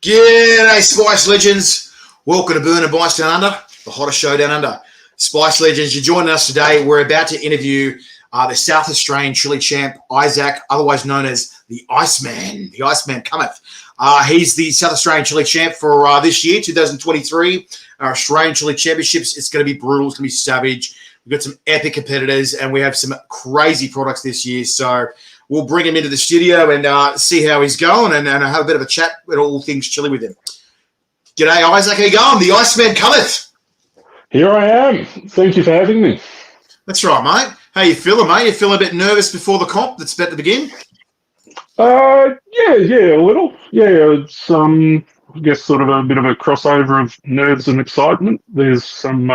G'day, Spice Legends. Welcome to Burn and Bites Down Under, the hottest show down under. Spice Legends, you're joining us today. We're about to interview the South Australian Chilli champ, Isaac, otherwise known as the Iceman. The Iceman cometh. He's the South Australian Chilli champ for this year, 2023. Our Australian Chilli Championships. It's going to be brutal. It's going to be savage. We've got some epic competitors, and we have some crazy products this year. So we'll bring him into the studio and see how he's going and have a bit of a chat with all things Chilli with him. G'day, Isaac. How you going? The Iceman cometh. Here I am. Thank you for having me. That's right, mate. How you feeling, mate? You feeling a bit nervous before the comp that's about to begin? Yeah, a little. Yeah, it's I guess sort of a bit of a crossover of nerves and excitement. There's some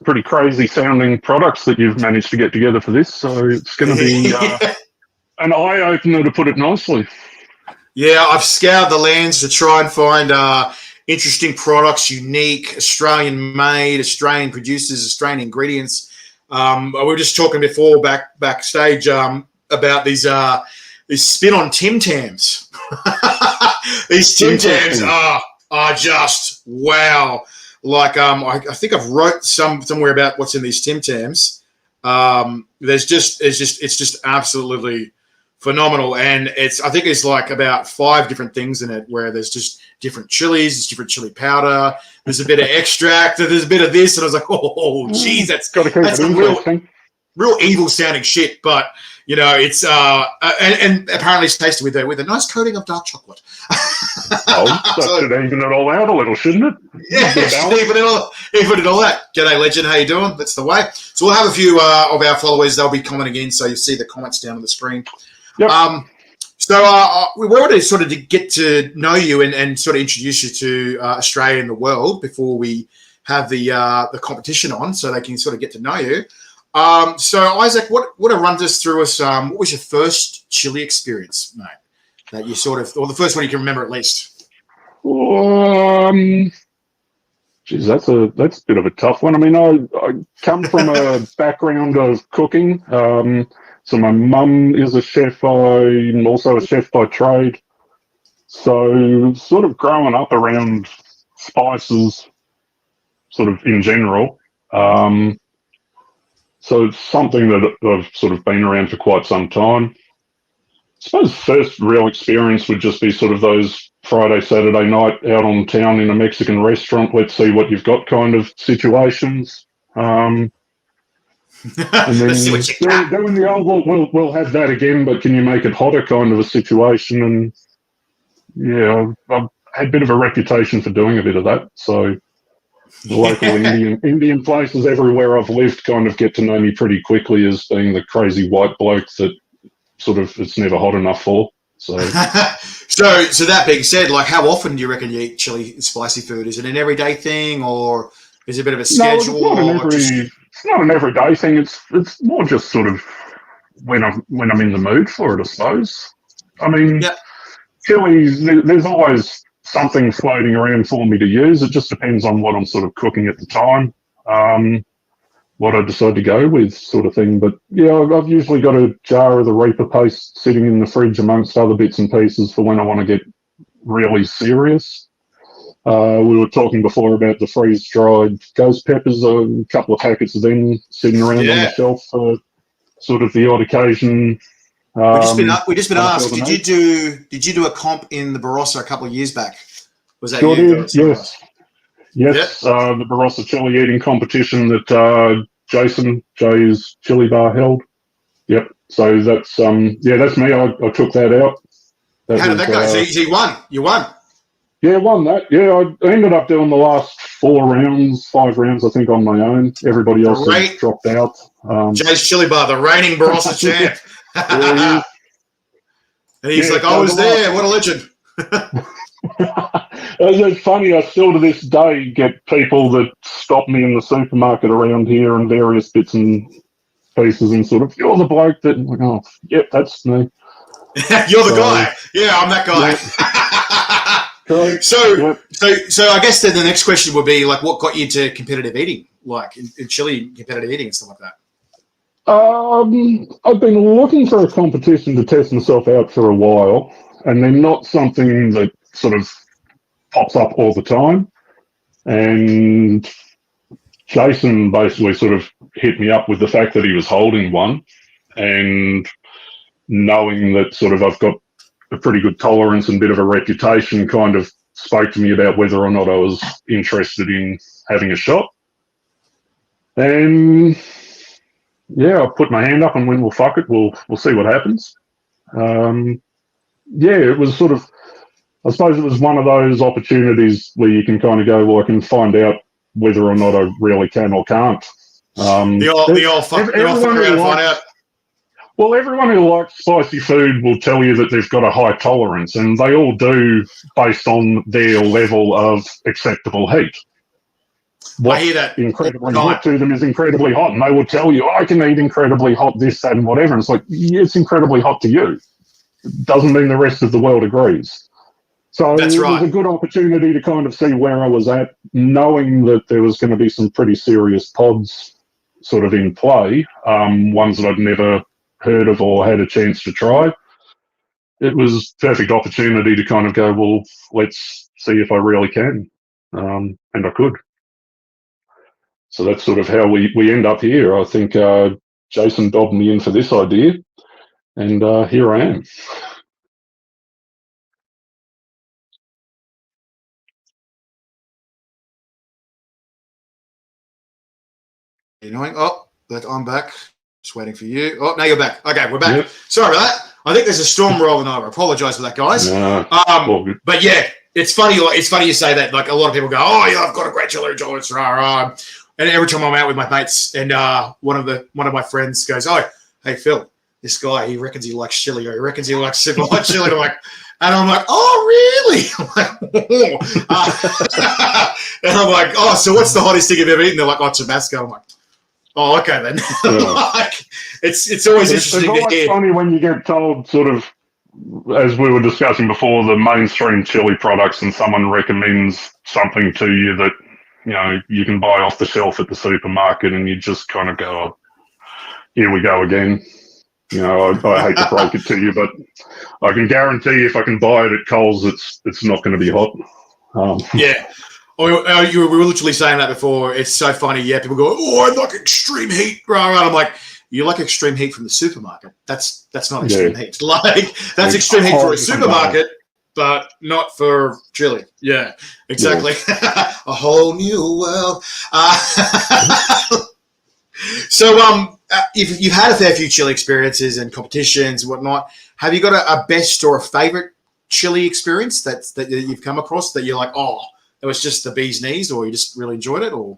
pretty crazy sounding products that you've managed to get together for this, so it's going to be an eye opener, to put it nicely. Yeah, I've scoured the lands to try and find interesting products, unique, Australian-made, Australian producers, Australian ingredients. We were just talking before backstage about these spin on Tim Tams. These Tim Tams are just wow. Like I think I've wrote somewhere about what's in these Tim Tams. It's just absolutely phenomenal, and I think it's like about 5 different things in it, where there's just different chilies, there's different chili powder, there's a bit of extract, there's a bit of this, and I was like, oh, geez, that's a real evil sounding shit, but you know, it's and apparently it's tasted with a nice coating of dark chocolate. That should even it all out a little, shouldn't it? Yeah, even it all out. G'day, legend. How you doing? That's the way. So we'll have a few of our followers. They'll be commenting in, so you see the comments down on the screen. Yep. We wanted to sort of get to know you and sort of introduce you to Australia and the world before we have the competition on, so they can sort of get to know you. So Isaac, what run us through us? What was your first Chilli experience, mate? That you sort of, or the first one you can remember at least. Geez, that's a bit of a tough one. I mean, I come from a background of cooking. So my mum is a chef. I'm also a chef by trade. So sort of growing up around spices, sort of in general. So it's something that I've sort of been around for quite some time. I suppose first real experience would just be sort of those Friday, Saturday night out on town in a Mexican restaurant, let's see what you've got kind of situations. And then doing the old, we'll have that again, but can you make it hotter kind of a situation? And yeah, I've had a bit of a reputation for doing a bit of that. So the local Indian places everywhere I've lived kind of get to know me pretty quickly as being the crazy white bloke that sort of it's never hot enough for. So, so that being said, like how often do you reckon you eat chili spicy food? Is it an everyday thing, or is it a bit of a schedule? No, it's not an everyday thing. It's more just sort of when I'm in the mood for it, I suppose. I mean, chilies, there's always something floating around for me to use. It just depends on what I'm sort of cooking at the time, what I decide to go with, sort of thing. But yeah, I've usually got a jar of the Reaper paste sitting in the fridge amongst other bits and pieces for when I want to get really serious. We were talking before about the freeze-dried ghost peppers, a couple of packets of them sitting around on the shelf for sort of the odd occasion. We just been asked. Did you do a comp in the Barossa a couple of years back? Was that sure you? Did, yes. Yes, the Barossa chili eating competition that Jay's Chili Bar held. Yep. So that's that's me. I took that out. How did that go? So you won. You won. Yeah, won that. Yeah, I ended up doing the last 5 rounds, I think, on my own. Everybody else dropped out. Jay's Chili Bar, the reigning Barossa champ. Yeah, and he's like, I was there. What a legend. It's funny, I still to this day get people that stop me in the supermarket around here and various bits and pieces and sort of, you're the bloke that, like, oh, yep, that's me. You're the guy. Yeah, I'm that guy. Yep. So I guess then the next question would be, like, what got you into competitive eating, like in Chile, competitive eating and stuff like that? I've been looking for a competition to test myself out for a while, and they're not something that sort of pops up all the time. And Jason basically sort of hit me up with the fact that he was holding one, and knowing that sort of I've got a pretty good tolerance and bit of a reputation, kind of spoke to me about whether or not I was interested in having a shot. And yeah, I put my hand up and went, well, fuck it, we'll see what happens. Yeah, it was sort of, I suppose it was one of those opportunities where you can kind of go, well, I can find out whether or not I really can or can't. The old fuck around and find out. Well, everyone who likes spicy food will tell you that they've got a high tolerance, and they all do based on their level of acceptable heat. I hear that. Incredibly hot to them is incredibly hot, and they will tell you, I can eat incredibly hot this, that, and whatever. And it's like, yeah, it's incredibly hot to you. It doesn't mean the rest of the world agrees. So That's it right. was a good opportunity to kind of see where I was at, knowing that there was going to be some pretty serious pods sort of in play, ones that I'd never heard of or had a chance to try. It was perfect opportunity to kind of go, well, let's see if I really can. And I could. So that's sort of how we end up here. I think Jason dobbed me in for this idea, and here I am. Oh, I'm back. Just waiting for you. Oh, now you're back. Okay, we're back. Yep. Sorry about that. I think there's a storm rolling over. I apologise for that, guys. No, but yeah, it's funny. It's funny you say that. Like a lot of people go, "Oh, yeah, I've got a great chili tolerance." Rah, rah. And every time I'm out with my mates, and one of my friends goes, "Oh, hey Phil, this guy, he reckons he likes chili, or he reckons he likes super hot chili." And I'm like, "Oh, really?" And I'm like, "Oh, so what's the hottest thing you've ever eaten?" They're like, "Oh, Tabasco." I'm like, "Oh, okay then." Like, it's always interesting to hear. It's funny when you get told, sort of, as we were discussing before, the mainstream chili products, and someone recommends something to you that, you know, you can buy off the shelf at the supermarket, and you just kind of go, oh, here we go again. You know, I hate to break it to you, but I can guarantee if I can buy it at Coles, it's not going to be hot. Yeah. We were literally saying that before. It's so funny. Yeah, people go, "Oh, I like extreme heat." Right. I'm like, you like extreme heat from the supermarket. That's not extreme heat. Like, that's extreme heat for a supermarket, but not for chili. Yeah, exactly. Yeah. A whole new world. So, if you've had a fair few chili experiences and competitions and whatnot, have you got a best or a favorite chili experience that you've come across that you're like, oh, it was just the bee's knees, or you just really enjoyed it? Or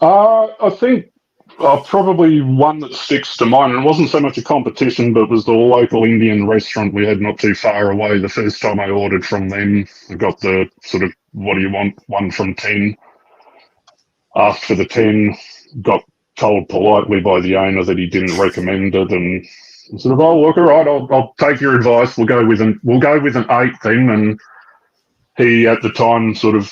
I think probably one that sticks to mind, and it wasn't so much a competition, but was the local Indian restaurant we had not too far away. The first time I ordered from them, I got the sort of, what do you want, 1 from 10. Asked for the 10, got told politely by the owner that he didn't recommend it, and sort of, oh, look, all right, I'll take your advice. We'll go with an 8 then. And he at the time sort of,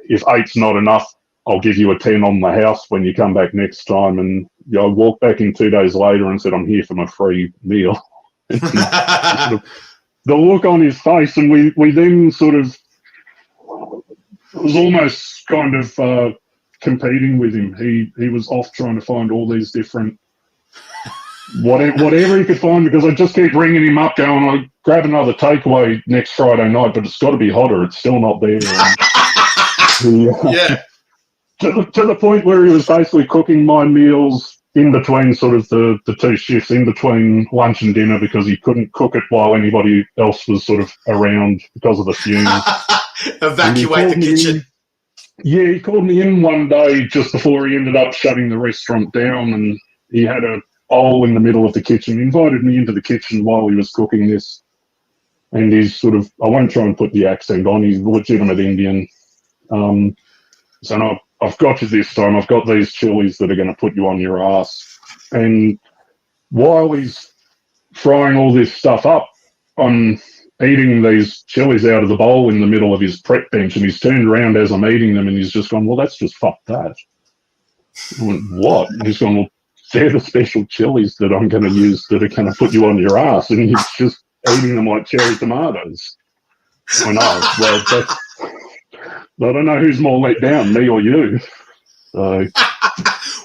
if 8's not enough, I'll give you a 10 on the house when you come back next time. And I walked back in 2 days later and said, I'm here for my free meal. Sort of, the look on his face, and we then sort of, it was almost kind of competing with him. He was off trying to find all these different, whatever he could find, because I just keep ringing him up going, I'll grab another takeaway next Friday night, but it's got to be hotter. It's still not there. Yeah. To the point where he was basically cooking my meals in between sort of the 2 shifts, in between lunch and dinner, because he couldn't cook it while anybody else was sort of around because of the fumes. Evacuate the kitchen. He called me in one day just before he ended up shutting the restaurant down, and he had a hole in the middle of the kitchen. He invited me into the kitchen while he was cooking this, and he's sort of, I won't try and put the accent on, he's legitimate Indian. So no, I've got you this time. I've got these chilies that are going to put you on your ass. And while he's frying all this stuff up, I'm eating these chilies out of the bowl in the middle of his prep bench, and he's turned around as I'm eating them, and he's just gone, well, that's just fuck that. I went, what? And he's gone, well, they're the special chilies that I'm going to use that are going to put you on your ass. And he's just eating them like cherry tomatoes. I know. Well, I don't know who's more let down, me or you. So,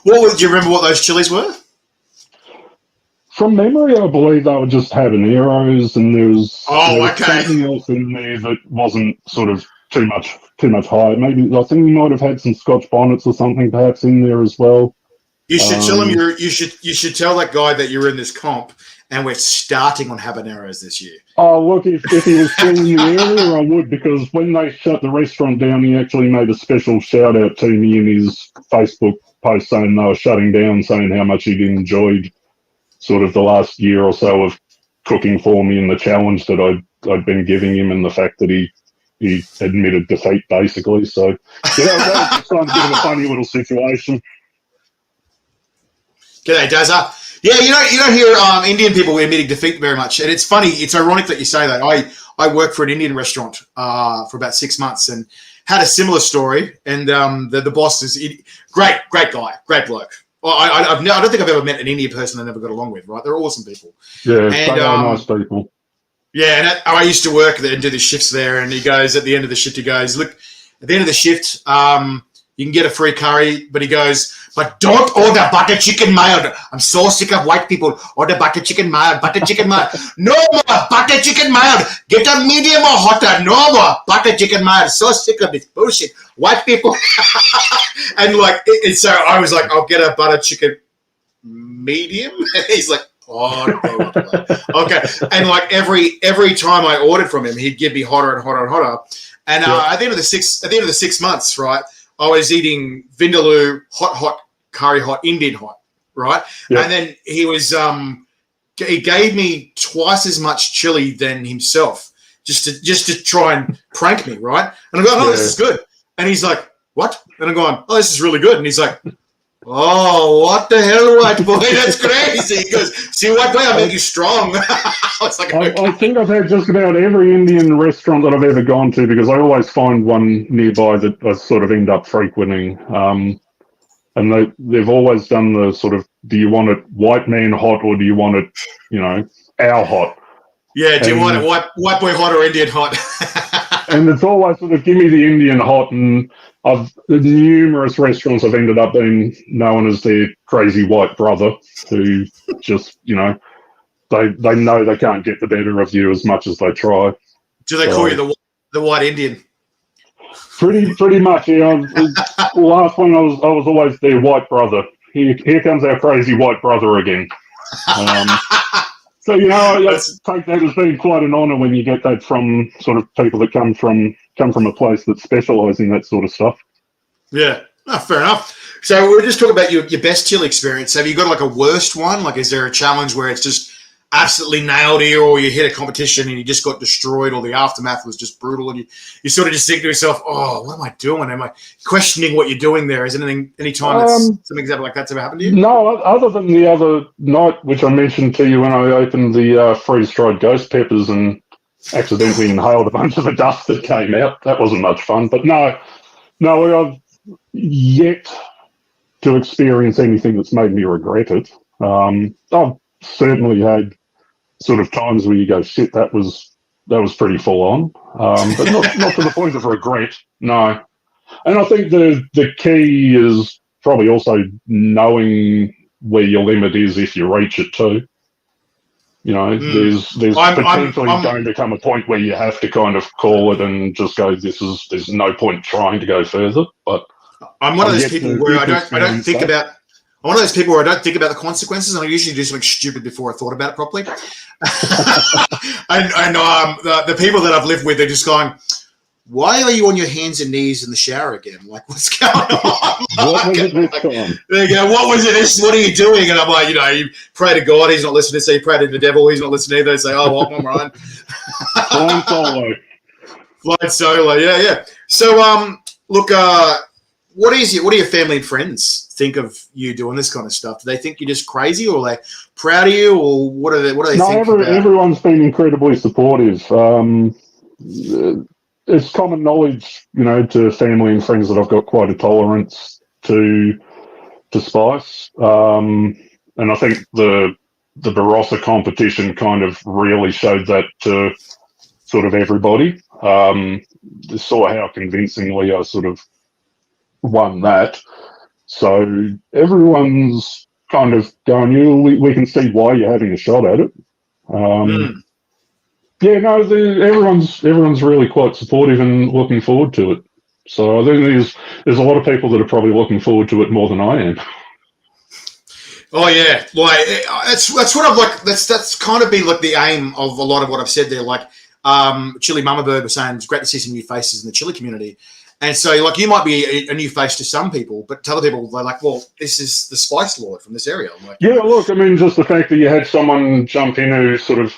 Do you remember what those chilies were? from memory, I believe they were just habaneros, and there was something else in there that wasn't sort of too much high. Maybe I think you might have had some Scotch bonnets or something perhaps in there as well. You should tell him you should tell that guy that you're in this comp and we're starting on habaneros this year. Oh, look, if he was still in the area, I would, because when they shut the restaurant down, he actually made a special shout out to me in his Facebook post saying they were shutting down, saying how much he'd enjoyed sort of the last year or so of cooking for me and the challenge that I'd been giving him, and the fact that he admitted defeat, basically. So, yeah, that was just kind of a bit of a funny little situation. G'day, Dazza. Yeah, you don't hear Indian people admitting defeat very much, and it's funny. It's ironic that you say that. I worked for an Indian restaurant for about 6 months and had a similar story. And the boss is great guy, great bloke. Well, I don't think I've ever met an Indian person I never got along with. Right, they're awesome people. Yeah, and, they are nice people. Yeah, and I used to work there and do the shifts there. And he goes at the end of the shift, he goes, look, at the end of the shift, you can get a free curry, but he goes, but don't order butter chicken mild. I'm so sick of white people. Order butter chicken mild, butter chicken mild. No more butter chicken mild. Get a medium or hotter. No more butter chicken mild. So sick of this bullshit. White people. And so I was like, I'll get a butter chicken medium. And he's like, oh, no. Okay. And every time I ordered from him, he'd give me hotter and hotter and hotter. And at the end of the 6 months, right, I was eating Vindaloo hot, curry hot, Indian hot, right? Yep. And then he gave me twice as much chili than himself, just to try and prank me, right? And I'm going, oh, this is good. And he's like, what? And I'm going, oh, this is really good. And he's like, oh, what the hell, white boy? That's crazy. He goes, see, white boy, I'll make you strong. I think I've had just about every Indian restaurant that I've ever gone to, because I always find one nearby that I sort of end up frequenting. And they've always done the sort of, do you want it white man hot or do you want it, our hot? Yeah, do you want it white boy hot or Indian hot? And it's always sort of, give me the Indian hot, and numerous restaurants have ended up being known as their crazy white brother, who just, they know they can't get the better of you as much as they try. Do they call you the white Indian? Pretty much, yeah. Last one, I was always their white brother. Here comes our crazy white brother again. So I take that as being quite an honour when you get that from sort of people that come from a place that specialise in that sort of stuff. Yeah, fair enough. So we're just talking about your best chili experience. Have you got a worst one? Is there a challenge where it's just absolutely nailed you, or you hit a competition and you just got destroyed, or the aftermath was just brutal, and you sort of just think to yourself, oh, what am I doing? Am I questioning what you're doing there? Is any time something example like that's ever happened to you? No, other than the other night, which I mentioned to you when I opened the freeze-dried ghost peppers and accidentally inhaled a bunch of the dust that came out. That wasn't much fun. But no, I've yet to experience anything that's made me regret it. I've certainly had sort of times where you go, shit, that was pretty full on, but not to the point of regret. No, and I think the key is probably also knowing where your limit is if you reach it too. There's potentially going to come a point where you have to kind of call it and just go, there's no point trying to go further. But I'm one of those people where I don't think about. I'm one of those people where I don't think about the consequences, and I usually do something stupid before I thought about it properly. and the people that I've lived with, they're just going, why are you on your hands and knees in the shower again? What's going on? What was it this time? They go, what was it? What are you doing? And I'm like, you pray to God, he's not listening. So you pray to the devil, he's not listening either. They say, oh, well, I'm right. Flying solo, yeah. So, look, what do your family and friends think of you doing this kind of stuff? Do they think you're just crazy, or are they proud of you, or what do they think? No, everyone's been incredibly supportive. It's common knowledge, to family and friends that I've got quite a tolerance to spice. And I think the Barossa competition kind of really showed that to sort of everybody. saw how convincingly I sort of won that. So everyone's kind of going, we can see why you're having a shot at it. Yeah, no, everyone's really quite supportive and looking forward to it. So I think there's a lot of people that are probably looking forward to it more than I am. Oh yeah, like that's what I've like. That's kind of been like the aim of a lot of what I've said there. Like Chilli Mama Bird was saying, it's great to see some new faces in the Chilli community. And so, like, you might be a new face to some people, but to other people, they're like, well, this is the Spice Lord from this area. I'm like, yeah, look, I mean, just the fact that you had someone jump in who sort of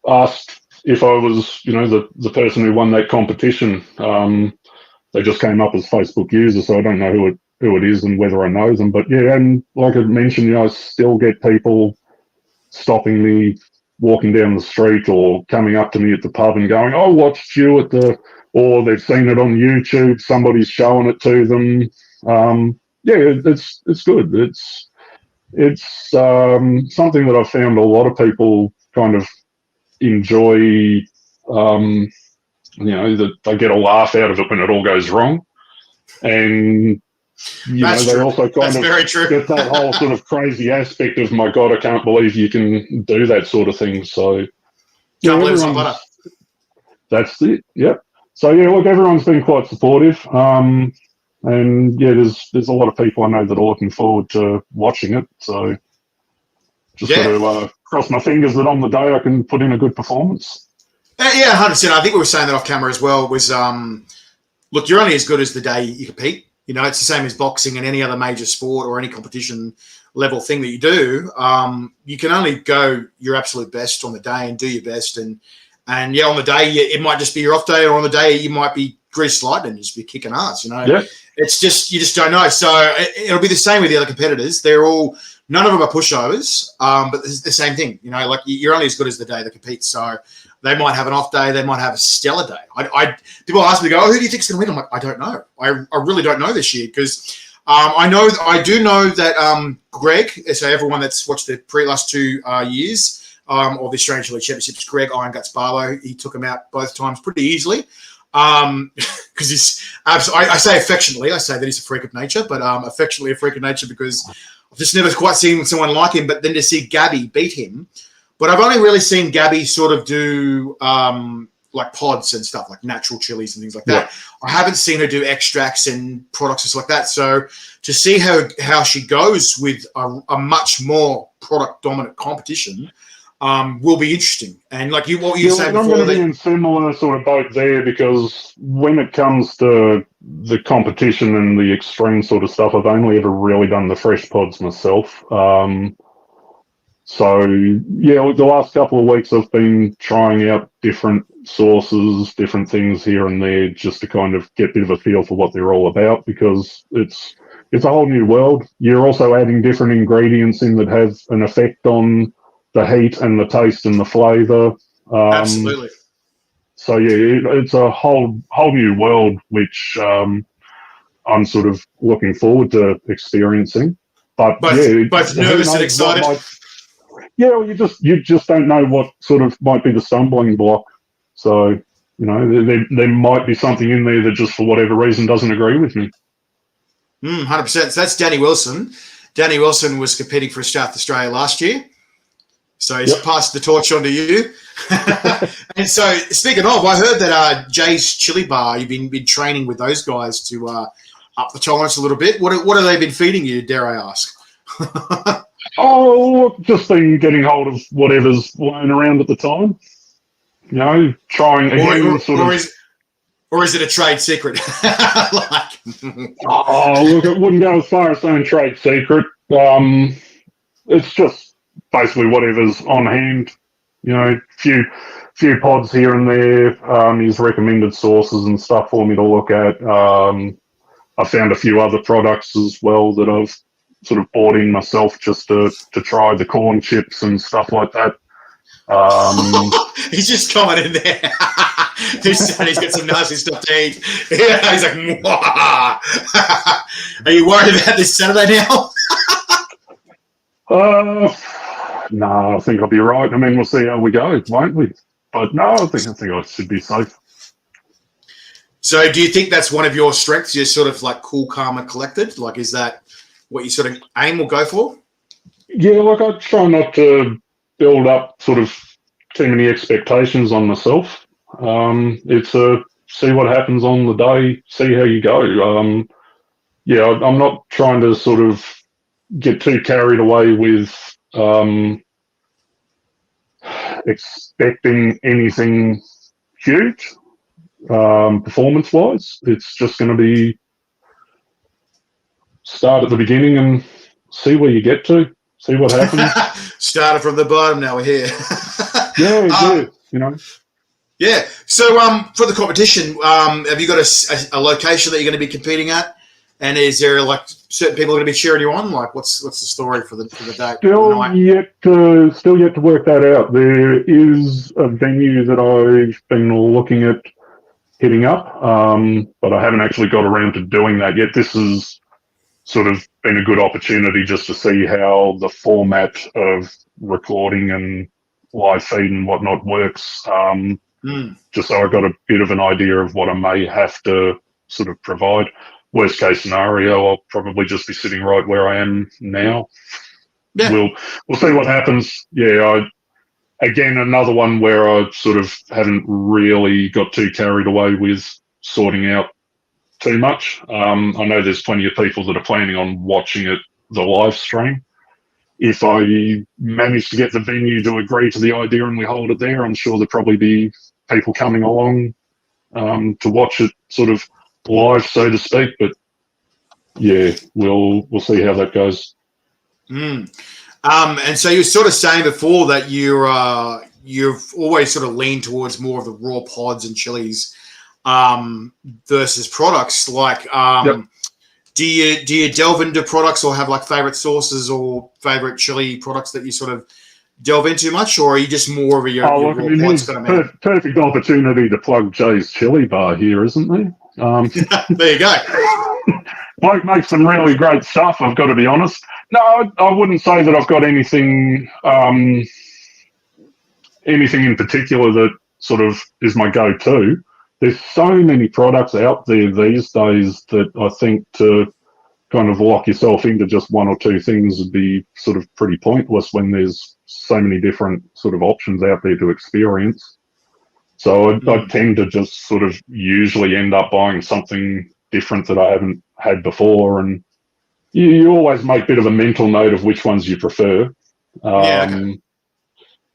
asked if I was, the person who won that competition. They just came up as Facebook users, so I don't know who it is and whether I know them. But yeah, and like I mentioned, I still get people stopping me, walking down the street, or coming up to me at the pub and going, "I watched you at the," or they've seen it on YouTube. Somebody's showing it to them. Yeah, it's good. It's something that I've found a lot of people kind of enjoy. That they get a laugh out of it when it all goes wrong, and That's they true. also kind That's of get that whole sort of crazy aspect of, my God, I can't believe you can do that sort of thing. So can't believe it's not butter. That's it. Yep. So yeah, look, everyone's been quite supportive, and yeah, there's a lot of people I know that are looking forward to watching it. So just got to cross my fingers that on the day I can put in a good performance. Yeah, 100%. I think we were saying that off camera as well. Was look, you're only as good as the day you compete. It's the same as boxing and any other major sport or any competition level thing that you do. You can only go your absolute best on the day and do your best. And yeah, on the day it might just be your off day, or on the day you might be greased lightning and just be kicking ass. Yeah. It's just you just don't know. So it'll be the same with the other competitors. None of them are pushovers, but it's the same thing. Like you're only as good as the day they compete. So they might have an off day. They might have a stellar day. People ask me, "Oh, who do you think's going to win?" I'm like, I don't know. I really don't know this year, because I do know that Greg. So everyone that's watched the last 2 years of the Australian Chili Championships, Greg Iron Guts Barlow, he took him out both times pretty easily. Because he's I say affectionately, I say that he's a freak of nature, but affectionately a freak of nature, because I've just never quite seen someone like him. But then to see Gabby beat him. But I've only really seen Gabby sort of do like pods and stuff, like natural chilies and things like that. I haven't seen her do extracts and products and stuff like that. So to see how she goes with a much more product-dominant competition will be interesting. And like what you were saying before, I'm going to be in similar sort of boat there, because when it comes to the competition and the extreme sort of stuff, I've only ever really done the fresh pods myself. So, yeah, the last couple of weeks I've been trying out different sources, different things here and there, just to kind of get a bit of a feel for what they're all about, because it's a whole new world. You're also adding different ingredients in that have an effect on the heat and the taste and the flavour. Absolutely. So, yeah, it's a whole new world, which I'm sort of looking forward to experiencing. But both nervous and excited. Yeah, well, you just don't know what sort of might be the stumbling block. So, there might be something in there that just for whatever reason doesn't agree with me. 100%. So that's Danny Wilson. Danny Wilson was competing for South Australia last year. So he's passed the torch on to you. And so speaking of, I heard that Jay's Chili Bar, you've been training with those guys to up the tolerance a little bit. What have they been feeding you, dare I ask? Oh, just been getting hold of whatever's lying around at the time. Trying again, or is it a trade secret? Look, it wouldn't go as far as saying trade secret. It's just basically whatever's on hand. Few pods here and there. He's recommended sources and stuff for me to look at. I found a few other products as well that I've sort of bought in myself just to try, the corn chips and stuff like that. He's just coming in there. He's got some nasty stuff to eat. Yeah, he's like, Mwah. Are you worried about this Saturday now? No, I think I'll be right. I mean, we'll see how we go, won't we? But no, I think I should be safe. So do you think that's one of your strengths? You're sort of like cool, calm, and collected. Like, is that what you sort of aim or go for? Yeah, like I try not to build up sort of too many expectations on myself. It's a see what happens on the day, see how you go. Yeah, I'm not trying to sort of get too carried away with expecting anything huge performance wise. It's just going to be start at the beginning and see where you get to, see what happens. Started from the bottom, now we're here. Yeah, you know. Yeah. So, for the competition, have you got a location that you're going to be competing at? And is there like certain people are going to be cheering you on? Like, what's the story for the date? Still yet to work that out. There is a venue that I've been looking at hitting up, but I haven't actually got around to doing that yet. This has sort of been a good opportunity just to see how the format of recording and live feed and whatnot works. Just so I got a bit of an idea of what I may have to sort of provide. Worst case scenario, I'll probably just be sitting right where I am now. Yeah. We'll see what happens. Yeah, again, another one where I sort of haven't really got too carried away with sorting out too much. I know there's plenty of people that are planning on watching it, the live stream. If I manage to get the venue to agree to the idea and we hold it there, I'm sure there'll probably be people coming along to watch it sort of live, so to speak. But yeah, we'll see how that goes. And so you were sort of saying before that you've always sort of leaned towards more of the raw pods and chilies versus products. Like, Yep. do you delve into products or have like favorite sauces or favorite chili products that you sort of delve into much, or are you just more of your raw pods kind of man? Perfect opportunity to plug Jay's Chili Bar here, isn't there? There you go. Bloke makes some really great stuff, I've got to be honest. No, I wouldn't say that I've got anything in particular that sort of is my go-to. There's so many products out there these days that I think to kind of lock yourself into just one or two things would be sort of pretty pointless when there's so many different sort of options out there to experience. So I tend to just sort of usually end up buying something different that I haven't had before, and you always make a bit of a mental note of which ones you prefer. Okay.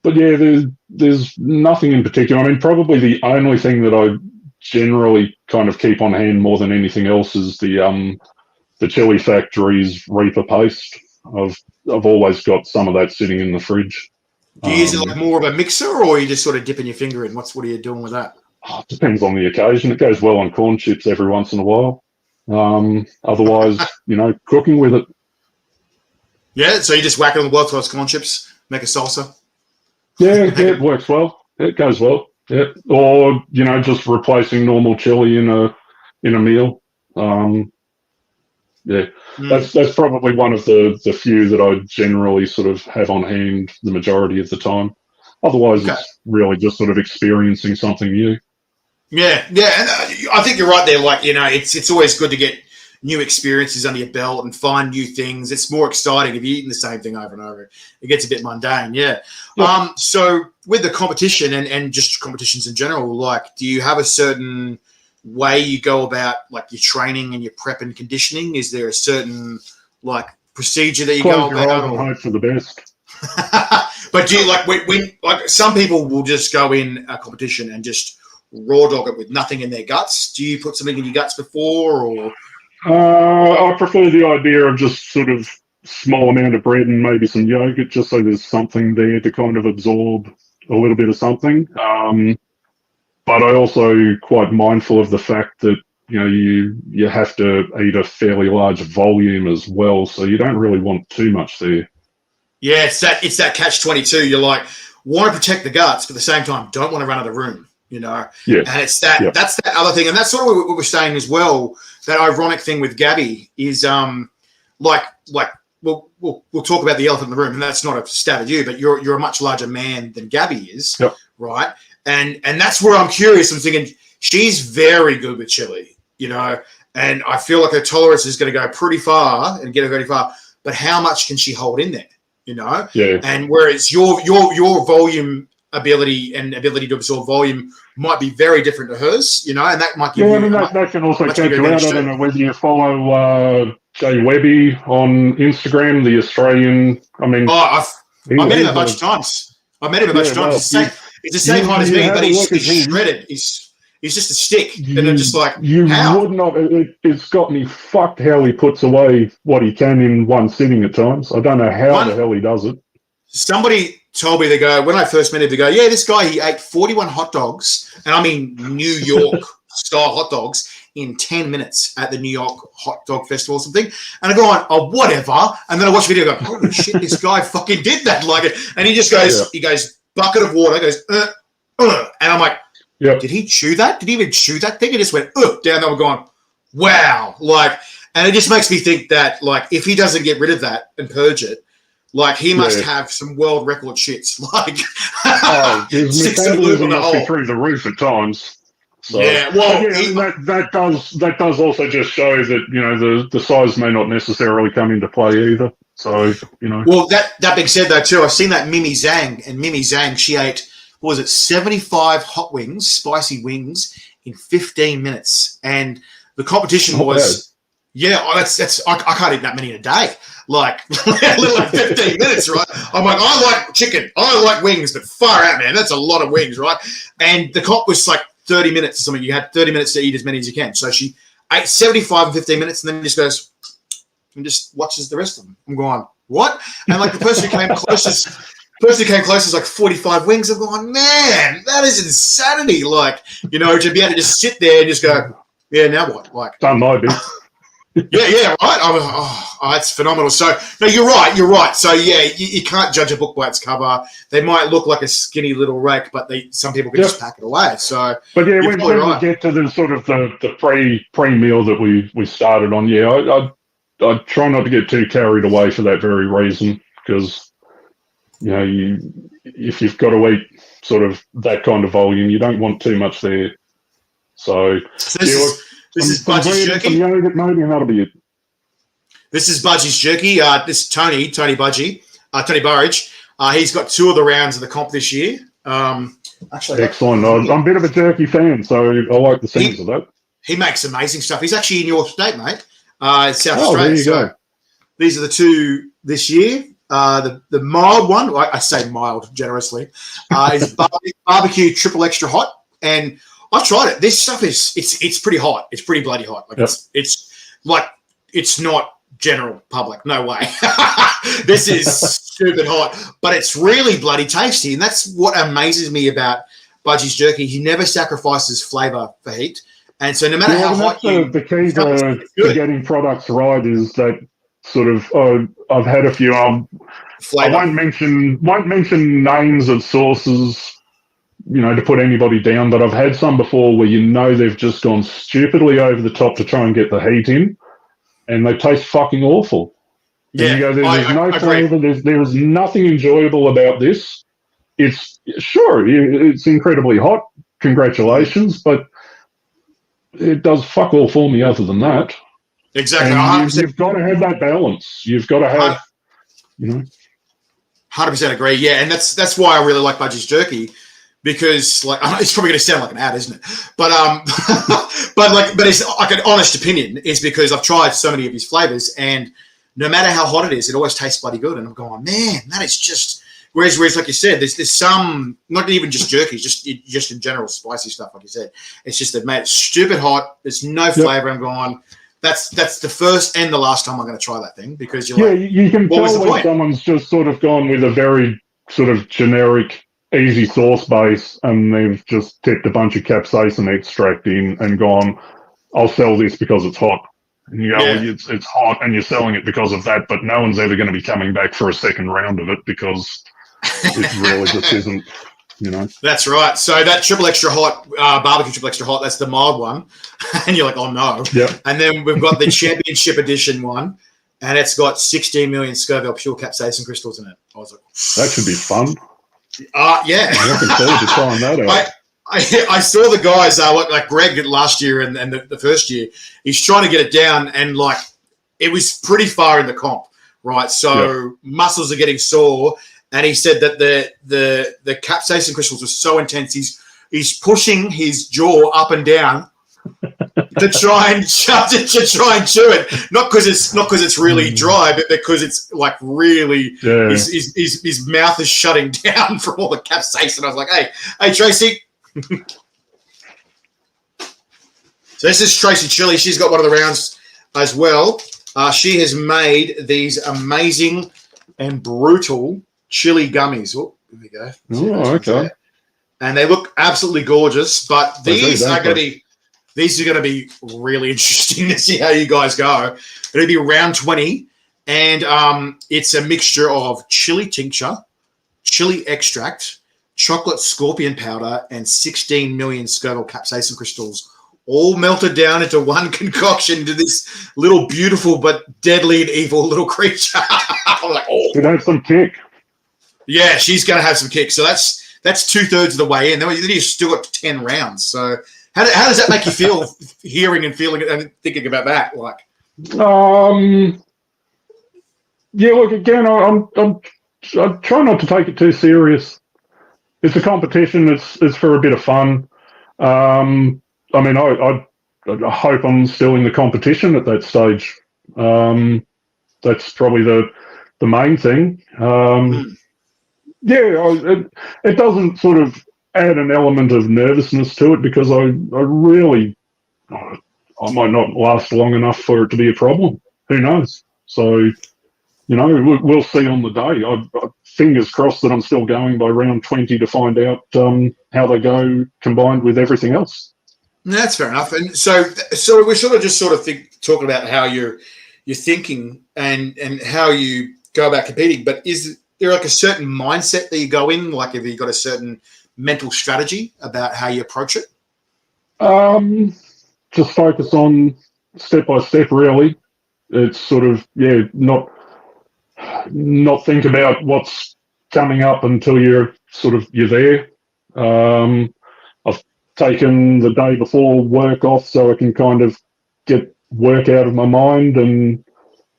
But yeah, there's nothing in particular. I mean, probably the only thing that I generally kind of keep on hand more than anything else is the Chili Factory's Reaper paste. I've always got some of that sitting in the fridge. Do you use it like more of a mixer, or are you just sort of dipping your finger in? What are you doing with that? It depends on the occasion. It goes well on corn chips every once in a while. Otherwise, cooking with it. Yeah, so you just whack it on the world-class corn chips, make a salsa. Yeah, it works well. It goes well. Yeah, or just replacing normal chili in a meal. Yeah, that's probably one of the few that I generally sort of have on hand the majority of the time. Otherwise, It's really just sort of experiencing something new. Yeah, and I think you're right there. Like, it's always good to get new experiences under your belt and find new things. It's more exciting if you're eating the same thing over and over. It gets a bit mundane, yeah. So with the competition and just competitions in general, like, do you have a certain way you go about like your training and your prep and conditioning? Is there a certain like procedure that you go about? And hope for the best. But do you when like some people will just go in a competition and just raw dog it with nothing in their guts? Do you put something in your guts before, or? I prefer the idea of just sort of small amount of bread and maybe some yogurt, just so there's something there to kind of absorb a little bit of something. But I also quite mindful of the fact that you have to eat a fairly large volume as well, so you don't really want too much there. Yeah, it's that catch-22. You're like, want to protect the guts, but at the same time, don't want to run out of the room. Yeah. And it's that's that other thing, and that's sort of what we're saying as well. That ironic thing with Gabby is we'll talk about the elephant in the room, and that's not a stab at you, but you're a much larger man than Gabby is, yep. Right? And that's where I'm curious. I'm thinking, she's very good with chili, and I feel like her tolerance is going to go pretty far and get her very far. But how much can she hold in there? Yeah. And whereas your volume ability and ability to absorb volume might be very different to hers, and that might give you. I mean, that can also catch you out. I don't know whether you follow Jay Webby on Instagram, the Australian. I mean, I met him a bunch of times. He's the same height as me, but he's shredded. He's just a stick, and I'm just like, how? Would not. It's got me fucked how he puts away what he can in one sitting at times. I don't know how the hell he does it. Somebody told me, they go, when I first met him, they go, yeah, this guy, he ate 41 hot dogs, and I mean New York style hot dogs in 10 minutes at the New York Hot Dog Festival or something. And I go on, oh, whatever. And then I watch the video and go, holy shit, this guy fucking did that. And he just goes, he goes, bucket of water, goes, and I'm like, yep. Did he chew that? Did he even chew that thing? It just went down there. We're going, wow. And it just makes me think that, if he doesn't get rid of that and purge it, he must have some world record shits. His metabolism must be through the roof at times. So, yeah, well, that does also just show that the size may not necessarily come into play either. So Well, that being said though too, I've seen that Mimi Zhang, and Mimi Zhang, she ate 75 hot wings, spicy wings, in 15 minutes, and the competition was that's I can't eat that many in a day. Let alone 15 minutes, right? I'm like, I like chicken, I like wings, but far out, man, that's a lot of wings, right? And the comp was 30 minutes or something. You had 30 minutes to eat as many as you can. So she ate 75 in 15 minutes, and then just goes and just watches the rest of them. I'm going, what? And the person who came closest. Person who came close is 45 wings. I'm going, man, that is insanity. To be able to just sit there and just go, yeah, now what? Done my bit. yeah, right. It's phenomenal. So, no, you're right. So, yeah, you can't judge a book by its cover. They might look like a skinny little rake, but some people can just pack it away. So, but yeah, when we get to the sort of the pre-meal that we started on, I try not to get too carried away for that very reason, because if you've got to eat sort of that kind of volume, you don't want too much there. So this is Budgie's jerky. Yogurt, maybe, and that'll be it. This is Budgie's jerky. This is Tony Budgie, Tony Burridge. He's got 2 of the rounds of the comp this year. Excellent. I'm a bit of a jerky fan, so I like the sounds of that. He makes amazing stuff. He's actually in your state, mate. South Australia. There you go. These are the 2 this year. The mild one, I say mild generously, is barbecue triple extra hot, and I've tried it. This stuff it's pretty hot. It's pretty bloody hot. It's not general public. No way. This is stupid hot, but it's really bloody tasty, and that's what amazes me about Budgie's jerky. He never sacrifices flavour for heat, and so no matter how hot the key to getting products right is that. Sort of, I've had a few. I won't mention names of sources, to put anybody down. But I've had some before where they've just gone stupidly over the top to try and get the heat in, and they taste fucking awful. Yeah, and you go, there's no flavour. There's nothing enjoyable about this. It's incredibly hot. Congratulations, but it does fuck all for me other than that. Exactly. You've got to have that balance. You've got to have, 100% agree. Yeah, and that's why I really like Budgie's jerky, because it's probably going to sound like an ad, isn't it? But but it's like an honest opinion is because I've tried so many of his flavors, and no matter how hot it is, it always tastes bloody good. And I'm going, man, that is just. Whereas like you said, there's some, not even just jerky, just in general spicy stuff, like you said. It's just that, mate, it's stupid hot. There's no flavor. I'm going. That's the first and the last time I'm going to try that thing, because you can tell when someone's just sort of gone with a very sort of generic, easy sauce base, and they've just tipped a bunch of capsaicin extract in and gone, I'll sell this because it's hot. And you go, it's hot, and you're selling it because of that, but no one's ever going to be coming back for a second round of it because it really just isn't. That's right. So that triple extra hot, barbecue triple extra hot, that's the mild one. And you're like, oh no. Yep. And then we've got the championship edition one, and it's got 16 million Scoville pure capsaicin crystals in it. I was like, that should be fun. Yeah. I'm looking forward to trying that out. I saw the guys like Greg last year and the first year. He's trying to get it down, and like it was pretty far in the comp, right? So muscles are getting sore, and he said that the capsaicin crystals were so intense. He's pushing his jaw up and down to try and chew it. Not because it's really dry, but because it's like really his mouth is shutting down from all the capsaicin. I was like, hey Tracy. So this is Tracy Chilli. She's got one of the rounds as well. She has made these amazing and brutal chili gummies. Oh, here we go. Oh, okay. And they look absolutely gorgeous. But these are going to be really interesting to see how you guys go. It'll be round 20, and it's a mixture of chili tincture, chili extract, chocolate scorpion powder, and 16 million Scoville capsaicin crystals, all melted down into one concoction into this little beautiful but deadly and evil little creature. I'm like, oh. Should have some kick. Yeah, she's going to have some kick. So that's 2/3 of the way in. Then you've still got 10 rounds. So how does that make you feel, hearing and feeling and thinking about that? Like, yeah. Look, again, I try not to take it too serious. It's a competition. It's for a bit of fun. I mean, I hope I'm still in the competition at that stage. That's probably the main thing. It doesn't sort of add an element of nervousness to it because I really, I might not last long enough for it to be a problem. Who knows? So, we'll see on the day. Fingers crossed that I'm still going by round 20 to find out how they go combined with everything else. That's fair enough. And so we're talking about how you're thinking and how you go about competing. But is there like a certain mindset that you go in? Like, have you got a certain mental strategy about how you approach it? Just focus on step by step, really. It's sort of, not think about what's coming up until you're there. I've taken the day before work off so I can kind of get work out of my mind and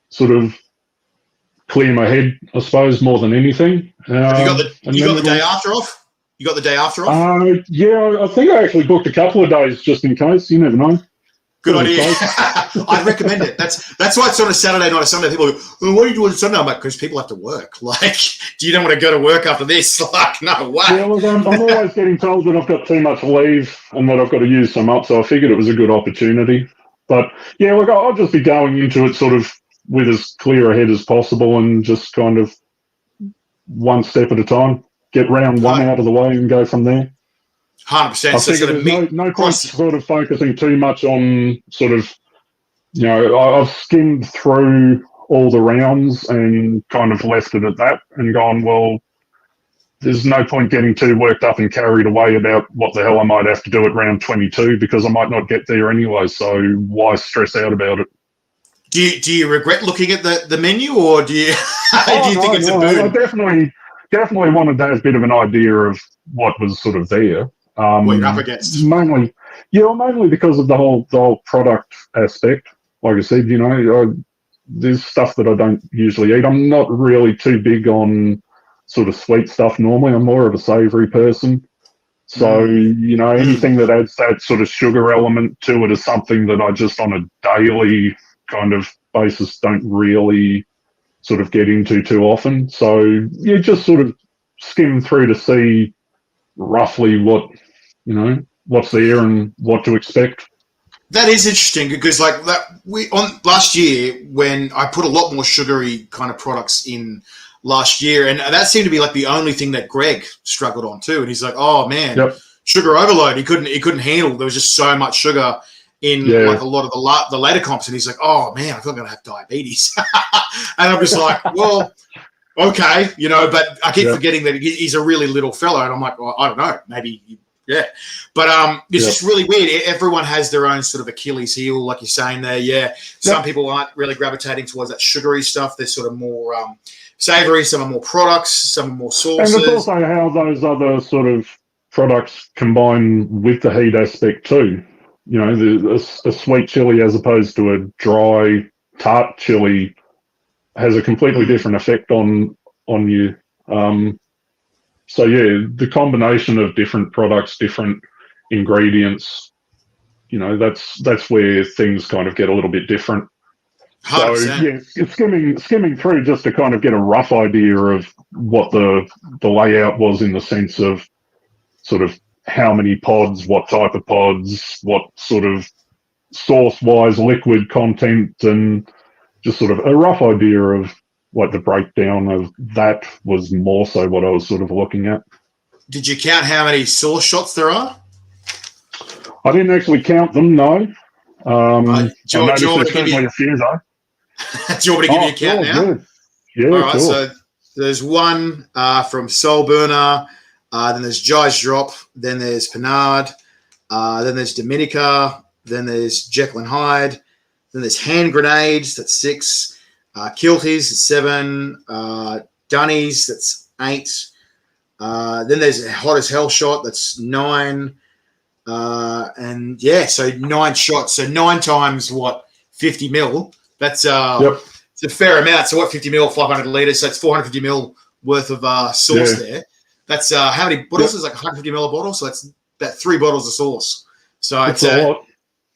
sort of clear my head, I suppose, more than anything. Have you got the day after off? You got the day after off? Yeah, I think I actually booked a couple of days just in case. You never know. Good idea. I'd recommend it. That's why it's on a Saturday night or Sunday. People go, well, what are you doing Sunday? I'm like, because people have to work. Like, do you don't want to go to work after this? Like, no way. Yeah, look, I'm always getting told that I've got too much leave and that I've got to use some up, so I figured it was a good opportunity. But, yeah, look, I'll just be going into it sort of with as clear a head as possible and just kind of one step at a time. Get round one out of the way and go from there. 100%. I think there's no point sort of focusing too much on sort of, I've skimmed through all the rounds and kind of left it at that and gone, well, there's no point getting too worked up and carried away about what the hell I might have to do at round 22 because I might not get there anyway, so why stress out about it? Do you regret looking at the menu, or do you think it's a boon? I definitely wanted to have a bit of an idea of what was sort of there. What you're up against. Mainly because of the whole product aspect. Like I said, there's stuff that I don't usually eat. I'm not really too big on sort of sweet stuff normally. I'm more of a savoury person. So, anything that adds that sort of sugar element to it is something that I just on a daily kind of basis don't really sort of get into too often. So, you just sort of skim through to see roughly what, what's there and what to expect. That is interesting because last year when I put a lot more sugary kind of products in last year, and that seemed to be like the only thing that Greg struggled on too. And he's like, "Oh man, sugar overload. He couldn't handle. There was just so much sugar in like a lot of the later comps." And he's like, "Oh man, I feel like I'm gonna have diabetes." And I'm just like, "Well, okay, but I keep forgetting that he's a really little fella." And I'm like, "Well, I don't know, maybe." Yeah, but it's just really weird. Everyone has their own sort of Achilles heel, like you're saying there. Yeah, some people aren't really gravitating towards that sugary stuff. They're sort of more savoury. Some are more products. Some are more sauces. And it's also how those other sort of products combine with the heat aspect too. You know, a sweet chili as opposed to a dry tart chili has a completely different effect on you. So yeah, the combination of different products, different ingredients, you know, that's where things kind of get a little bit different. So 100%. yeah, it's skimming through just to kind of get a rough idea of what the layout was in the sense of sort of how many pods, what type of pods, what sort of sauce-wise liquid content, and just sort of a rough idea of what the breakdown of that was more so what I was sort of looking at. Did you count how many sauce shots there are? I didn't actually count them, no. I Do you noticed want there's certainly a few, though. Do you want me to give you a count now? Good. Yeah, all right, sure. So there's one from Soul Burner, then there's Jai's Drop, then there's Panard, then there's Dominica, then there's Jekyll and Hyde, then there's Hand Grenades, that's 6, Kilties, that's 7, Dunnies, that's 8, then there's Hot as Hell Shot, that's 9, and yeah, so 9 shots, so 9 times what, 50 mil. That's It's a fair amount. So what, 50 mil, 500 litres, so it's 450 mil worth of sauce there. That's how many bottles? Is like 150 ml a bottle, so that's about 3 bottles of sauce. So it's a lot.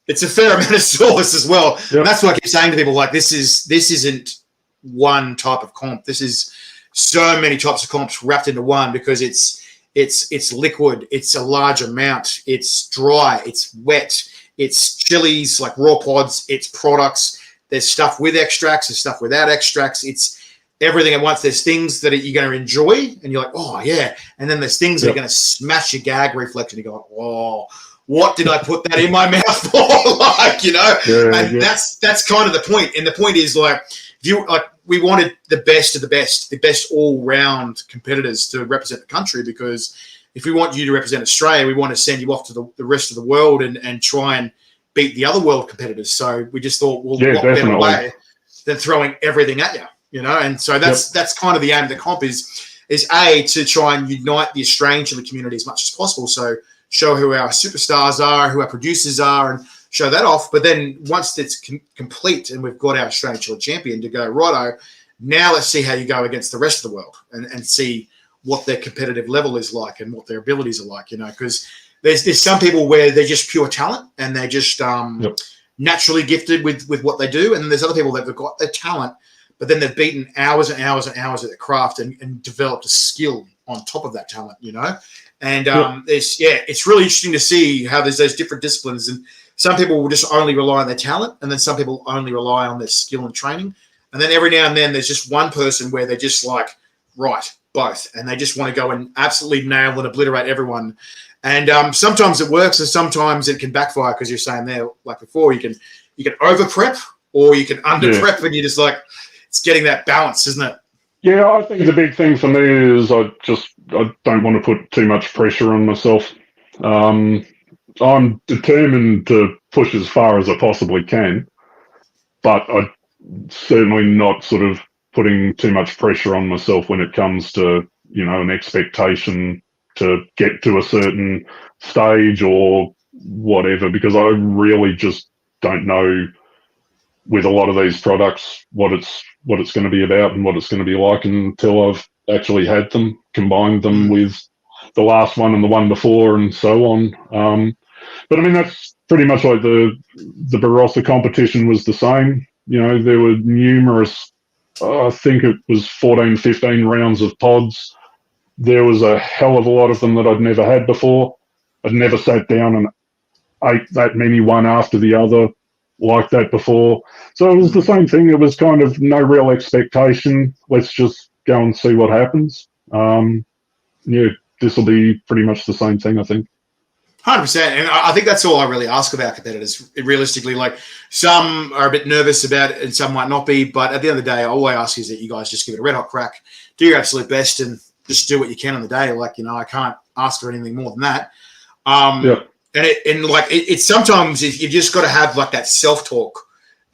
It's a fair amount of sauce as well. Yep. And that's why I keep saying to people, like, this isn't one type of comp. This is so many types of comps wrapped into one, because it's liquid, it's a large amount, it's dry, it's wet, it's chilies, like raw pods, it's products. There's stuff with extracts, there's stuff without extracts. It's everything at once. There's things that you're going to enjoy, and you're like, oh, yeah. And then there's things that are going to smash your gag reflex, and you go, oh, what did I put that in my mouth for? Like, you know? That's kind of the point. And the point is, like, we wanted the best of the best all-round competitors to represent the country, because if we want you to represent Australia, we want to send you off to the rest of the world and try and beat the other world competitors. So we just thought, well, what better way than throwing everything at you, you know? And so that's kind of the aim of the comp is A, to try and unite the Australian chili community as much as possible. So show who our superstars are, who our producers are, and show that off. But then once it's complete and we've got our Australian chili champion to go, righto, now let's see how you go against the rest of the world and see what their competitive level is like and what their abilities are like, you know, because there's some people where they're just pure talent and they're just naturally gifted with what they do. And there's other people that have got their talent, but then they've beaten hours and hours and hours at the craft and developed a skill on top of that talent, you know? And it's really interesting to see how there's those different disciplines. And some people will just only rely on their talent, and then some people only rely on their skill and training. And then every now and then there's just one person where they're just like, right, both. And they just want to go and absolutely nail and obliterate everyone. And sometimes it works, and sometimes it can backfire, because you're saying there, like before, you can over prep or you can under prep, and you're just like, it's getting that balance, isn't it? Yeah, I think the big thing for me is I don't want to put too much pressure on myself. I'm determined to push as far as I possibly can, but I'm certainly not sort of putting too much pressure on myself when it comes to, you know, an expectation to get to a certain stage or whatever, because I really just don't know with a lot of these products what it's going to be about and what it's going to be like until I've actually had them, combined them with the last one and the one before and so on. But I mean, that's pretty much like the Barossa competition was the same. You know, there were numerous, I think it was 14, 15 rounds of pods. There was a hell of a lot of them that I'd never had before. I'd never sat down and ate that many one after the other like that before. So it was the same thing. It was kind of no real expectation. Let's just go and see what happens. This will be pretty much the same thing, I think. 100%. And I think that's all I really ask of our competitors. Realistically, like, some are a bit nervous about it and some might not be. But at the end of the day, all I ask is that you guys just give it a red hot crack, do your absolute best, and just do what you can on the day. Like, you know, I can't ask for anything more than that. It's sometimes you've just got to have like that self-talk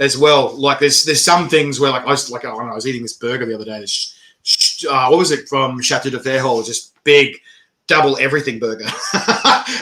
as well. Like there's some things where like I was eating this burger the other day. What was it from Chateau de Fairhall? Just big, double everything burger.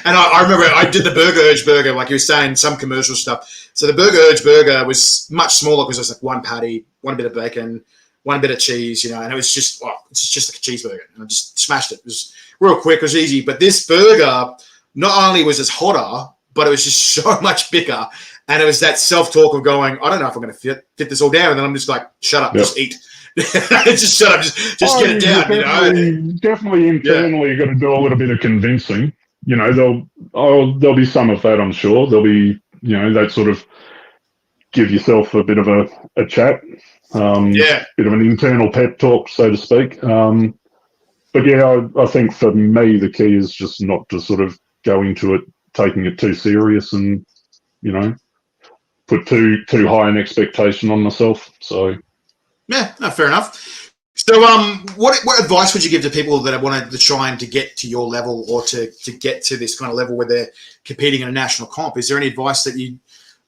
And I remember I did the Burger Urge burger, like you were saying, some commercial stuff. So the Burger Urge burger was much smaller because it was like one patty, one bit of bacon, one bit of cheese, and it was just, it's just like a cheeseburger. And I just smashed it. It was real quick, it was easy. But this burger, not only was it hotter, but it was just so much bigger. And it was that self-talk of going, I don't know if I'm going to fit this all down. And then I'm just like, shut up, just eat. Just shut up, just get it down. Definitely internally, you've got to do a little bit of convincing. There'll be some of that, I'm sure. There'll be, that sort of give yourself a bit of a chat. Bit of an internal pep talk, so to speak. But yeah, I think for me, the key is just not to sort of go into it taking it too serious and, put too high an expectation on myself. So. Yeah, no, fair enough. So, what advice would you give to people that are wanting to try and to get to your level or to get to this kind of level where they're competing in a national comp? Is there any advice that you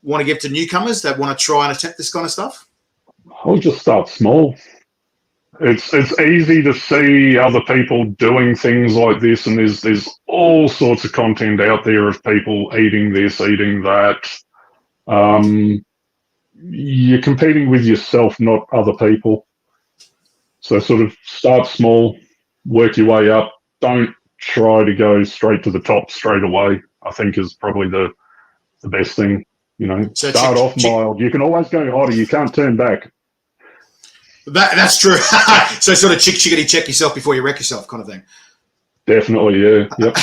want to give to newcomers that want to try and attempt this kind of stuff? I'll just start small. It's easy to see other people doing things like this, and there's all sorts of content out there of people eating this, eating that. You're competing with yourself, not other people. So sort of start small, work your way up. Don't try to go straight to the top straight away, I think is probably the best thing. So start off mild. You can always go hotter. You can't turn back. That's true. So sort of chickadee check yourself before you wreck yourself kind of thing. Definitely, yeah. Yep.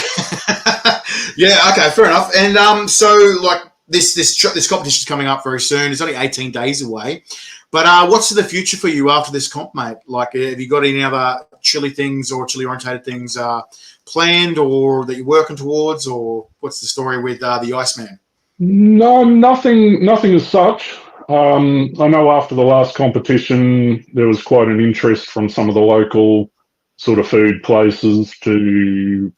Yeah, okay, fair enough. And so like this competition's coming up very soon. It's only 18 days away. But what's the future for you after this comp, mate? Like, have you got any other Chilli things or Chilli-orientated things planned or that you're working towards, or what's the story with the Iceman? No, nothing as such. I know after the last competition, there was quite an interest from some of the local sort of food places to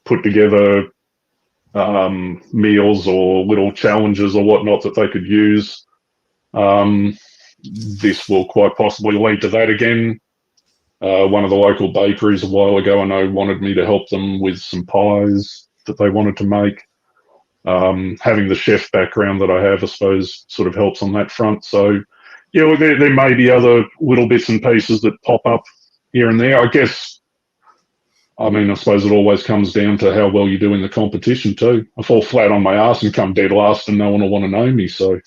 put together meals or little challenges or whatnot that they could use. This will quite possibly lead to that again. One of the local bakeries a while ago, I know, wanted me to help them with some pies that they wanted to make. Having the chef background that I have, I suppose, sort of helps on that front. So, yeah, well, there may be other little bits and pieces that pop up here and there. I suppose it always comes down to how well you do in the competition too. I fall flat on my ass and come dead last and no one will want to know me, so...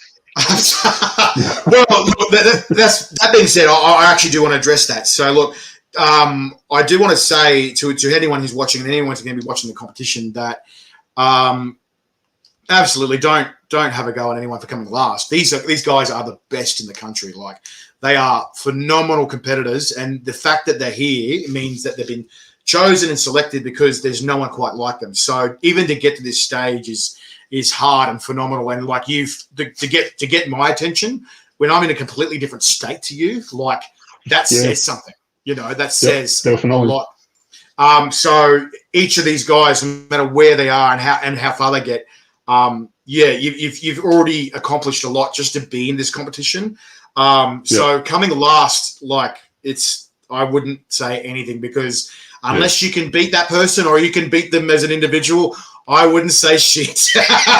Well, that being said, I actually do want to address that. So, look, I do want to say to anyone who's watching and anyone who's going to be watching the competition that absolutely don't have a go at anyone for coming last. These guys are the best in the country. Like, they are phenomenal competitors, and the fact that they're here means that they've been chosen and selected because there's no one quite like them. So even to get to this stage is hard and phenomenal. And like to get my attention when I'm in a completely different state to you, like that says something. That says a lot. So each of these guys, no matter where they are and how far they get, you've already accomplished a lot just to be in this competition. So coming last, like I wouldn't say anything because unless you can beat that person or you can beat them as an individual, I wouldn't say shit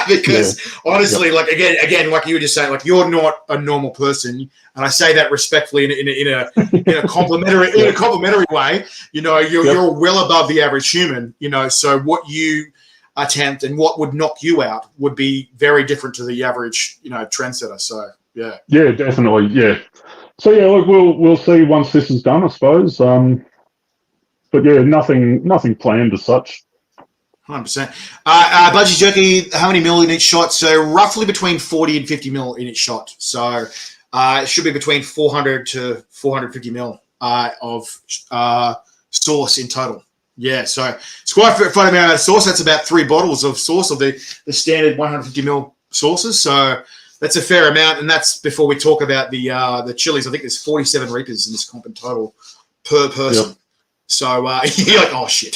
because honestly, like again, like you were just saying, like you're not a normal person, and I say that respectfully in a complimentary way. You're well above the average human. So what you attempt and what would knock you out would be very different to the average, trendsetter. So yeah. Yeah, definitely. Yeah. So yeah, look, we'll see once this is done, I suppose. But yeah, nothing planned as such. 100%. Budgie jerky, how many mil in each shot? So roughly between 40 and 50 mil in each shot. So it should be between 400 to 450 mil of sauce in total. Yeah, so it's quite a fun amount of sauce. That's about 3 bottles of sauce of the standard 150 mil sauces. So that's a fair amount, and that's before we talk about the chilies. I think there's 47 reapers in this comp in total per person. Yep. So you're like, oh shit.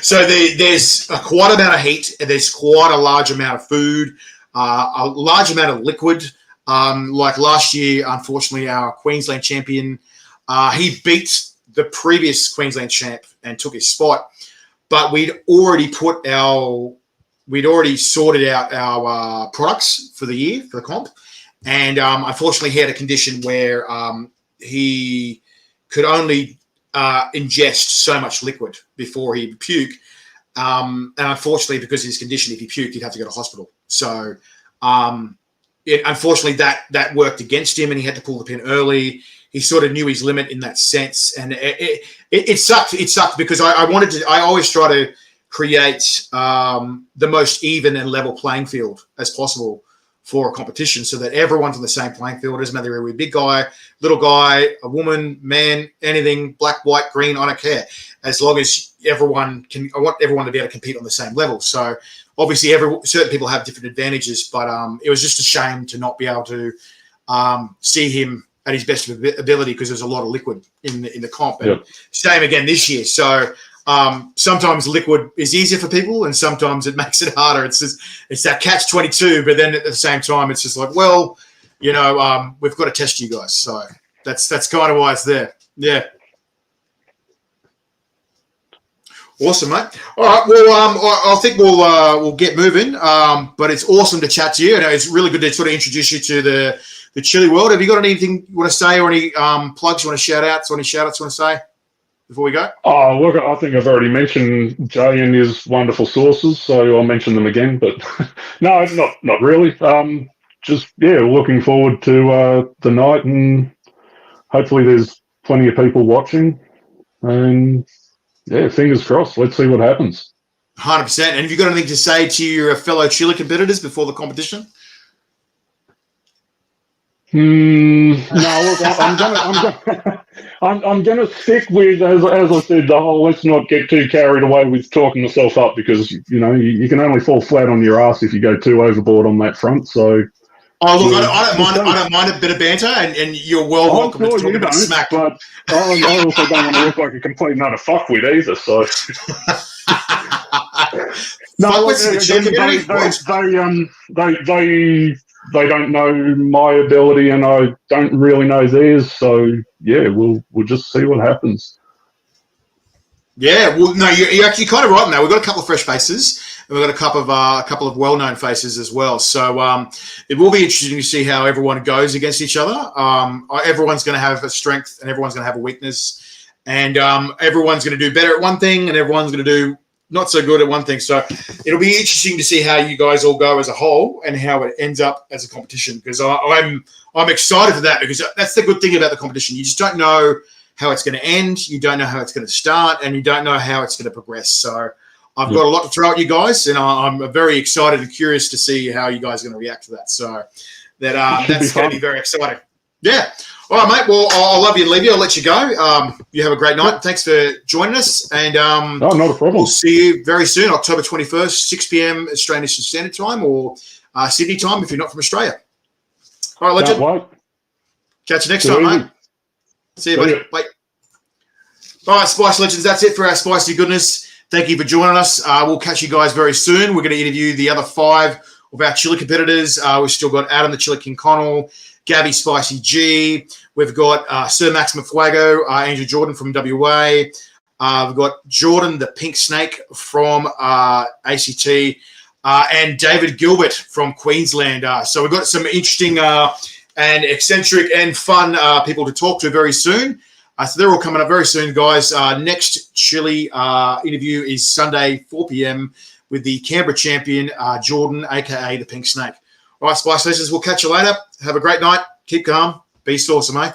So there's quite amount of heat. There's quite a large amount of food, a large amount of liquid. Like last year, unfortunately, our Queensland champion, he beat the previous Queensland champ and took his spot. but we'd already sorted out our products for the year for the comp, and unfortunately he had a condition where he could only ingest so much liquid before he would puke, and unfortunately because of his condition, if he puked, he'd have to go to hospital. So unfortunately that worked against him, and he had to pull the pin early. He sort of knew his limit in that sense, and it sucked. It sucked because I always try to create the most even and level playing field as possible for a competition, so that everyone's on the same playing field. It doesn't matter if we're a big guy, little guy, a woman, man, anything, black, white, green, I don't care. As long as everyone can, I want everyone to be able to compete on the same level. So obviously certain people have different advantages, but it was just a shame to not be able to see him at his best ability because there's a lot of liquid in the comp. And same again this year. So sometimes liquid is easier for people, and sometimes it makes it harder. It's that catch-22, but then at the same time, it's just like, well, we've got to test you guys. So that's kind of why it's there. Yeah. Awesome, mate. All right. Well, I think we'll get moving. But it's awesome to chat to you. And it's really good to sort of introduce you to the Chilli world. Have you got anything you want to say, or any plugs you want to shout out? So any shout outs you want to say before we go? Oh, look, I think I've already mentioned Jay and his wonderful sources, so I'll mention them again. But no, not really. Looking forward to the night, and hopefully there's plenty of people watching. And yeah, fingers crossed. Let's see what happens. 100%. And have you got anything to say to your fellow Chilli competitors before the competition? No, look, I'm gonna stick with, as I said, the whole let's not get too carried away with talking myself up, because you can only fall flat on your ass if you go too overboard on that front. So, I don't mind a bit of banter, and you're welcome to talk about smack. But I also don't want to look like a complete and utter fuckwit either. So. No, they don't know my ability, and I don't really know theirs. So yeah, we'll just see what happens. Yeah, well, no, you're actually kind of right in that. We've got a couple of fresh faces, and we've got a couple of well-known faces as well. So it will be interesting to see how everyone goes against each other. Everyone's going to have a strength, and everyone's going to have a weakness, and everyone's going to do better at one thing, and everyone's going to do not so good at one thing. So it'll be interesting to see how you guys all go as a whole and how it ends up as a competition, because I'm excited for that, because that's the good thing about the competition. You just don't know how it's going to end. You don't know how it's going to start, and you don't know how it's going to progress. So I've got a lot to throw at you guys, and I'm very excited and curious to see how you guys are going to react to that. So that's going to be very exciting. Yeah. All right, mate. Well, I'll love you and leave you. I'll let you go. You have a great night. Thanks for joining us. And not a problem. We'll see you very soon, October 21st, 6 p.m. Australian Standard Time, or Sydney time if you're not from Australia. All right, legend. Catch you next time, mate. See you, buddy. Bye. All right, Spice Legends, that's it for our spicy goodness. Thank you for joining us. We'll catch you guys very soon. We're going to interview the other 5 of our Chilli competitors. We've still got Adam the Chilli King Connell, Gabby Spicy G. We've got Sir Max Mfuago, Andrew Jordan from WA. We've got Jordan the Pink Snake from ACT, and David Gilbert from Queensland. So we've got some interesting and eccentric and fun people to talk to very soon. So they're all coming up very soon, guys. Next Chilli interview is Sunday, 4 p.m. with the Canberra champion, Jordan, a.k.a. the Pink Snake. All right, Spice Legends, we'll catch you later. Have a great night. Keep calm. Be saucy, mate.